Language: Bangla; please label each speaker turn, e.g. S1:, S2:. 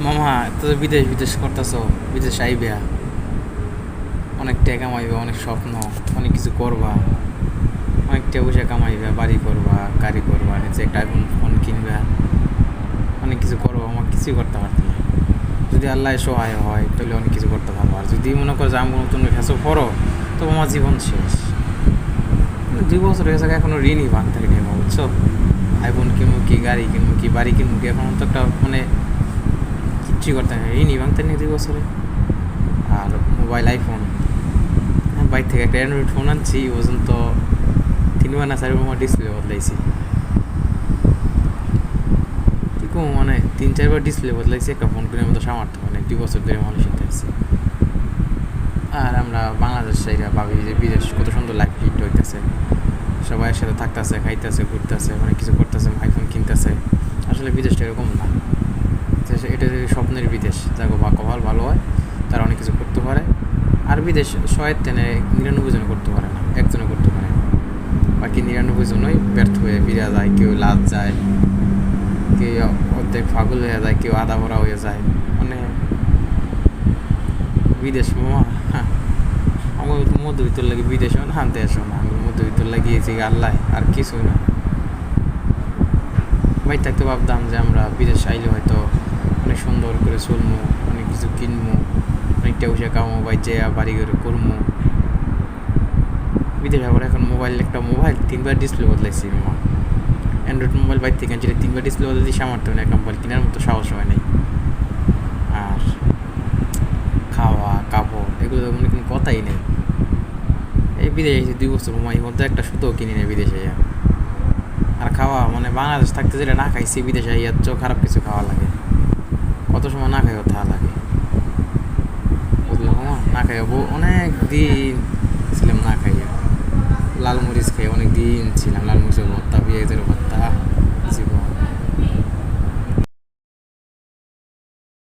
S1: মামা তো বিদেশ বিদেশ করতেছ, বিদেশ আইবা, অনেক টাকা কামাইবা, অনেক স্বপ্ন, অনেক কিছু করবা, অনেক টাকা পয়সা কামাইবা, বাড়ি করবা, গাড়ি করবা, নিজে একটা আইফোন ফোন কিনবা, অনেক কিছু করবো। আমার কিছুই করতে পারতো না। যদি আল্লাহ সহায় হয় তাহলে অনেক কিছু করতে পারবো। আর যদি মনে করো যে আমি নতুন ফেসো পড়ো, তো আমার জীবন শেষ। 2 বছর হয়ে যাবে, এখনো ঋণই ভাঙতে রেখে বুঝছো। আইফোন কিনবো কি, গাড়ি কিনবো কি, বাড়ি কিনবো কি, এখন তো একটা মানে কিচ্ছুই করতে নেই, ঋণই ভাঙতে নেই 2 বছরে। আর মোবাইল আইফোন, বাইক থেকে একটা অ্যান্ড্রয়েড ফোন আনছি, পর্যন্ত 3 বার না 4বার ডিসপ্লে বদলাইছি। ঠিক মানে 3-4বার ডিসপ্লে বদলাইছি একটা ফোন কেনার মতো সামর্থ্য মানে 2 বছর ধরে মানুষ আসছে। আর আমরা বাংলাদেশ চাইরা ভাবি যে বিদেশ কত সুন্দর লাইফ লিড হইতেছে, সবাই একসাথে থাকতেছে, খাইতেছে, ঘুরতেছে, অনেক কিছু করতেছে, আইফোন কিনতেছে। আসলে বিদেশটা এরকম না। এটা স্বপ্নের বিদেশ, যাকে বা কপাল ভালো হয় তারা অনেক কিছু করতে পারে। আর বিদেশ 100-99 জন করতে পারে না, একজনে করতে পারে। বাকি 99 জনই ব্যর্থ হয়ে ফিরে যায়, কেউ লাজ যায়, কেউ অর্ধেক পাগল হয়ে যায়, কেউ আধা ভরা হয়ে যায়। মানে বিদেশ মামা, হ্যাঁ, আমার মধ্যবিত্তর লাগে বিদেশ না, দেশ না, আমি মধ্যবিত্তর লাগিয়েছি আল্লাহ, আর কিছুই না। ভাই থাকতে ভাবতাম যে আমরা বিদেশ আইলে হয়তো অনেক সুন্দর করে চলবো, অনেক কিছু কিনবো, অনেকটা পয়সা কামো, বাই যে বাড়ি করে করবো। বিদেশ আবার এখন মোবাইল, একটা মোবাইল 3বার ডিসপ্লে বদলাইছি মামা। অ্যান্ড্রয়েড মোবাইল বাইর থেকে আনছি, 3বার ডিসপ্লে বদলাতে সামর্থ্য নেই, একটা মোবাইল কেনার মতো সাহস হয় নাই। আর খাওয়া কাপড় এগুলো মানে কোনো কথাই নেই। এই বিদেশে এসে 2 বছর ঘুমাই, মধ্যে একটা সুতোও কিনি না বিদেশে। আর খাওয়া মানে বাংলাদেশ থাকতে যেটা না খাইছি, বিদেশে ইয়ার চেয়েও খারাপ কিছু খাওয়া লাগে। কত সময় না খাইও থা লাগে, বুঝলাম মামা। না খাইও অনেক দিন ছিলাম না খাইয়া, লাল মরিচ খাই অনেক দিন ছিলাম, লাল মরিচের ভর্তা, পেঁয়াজের ভর্তা।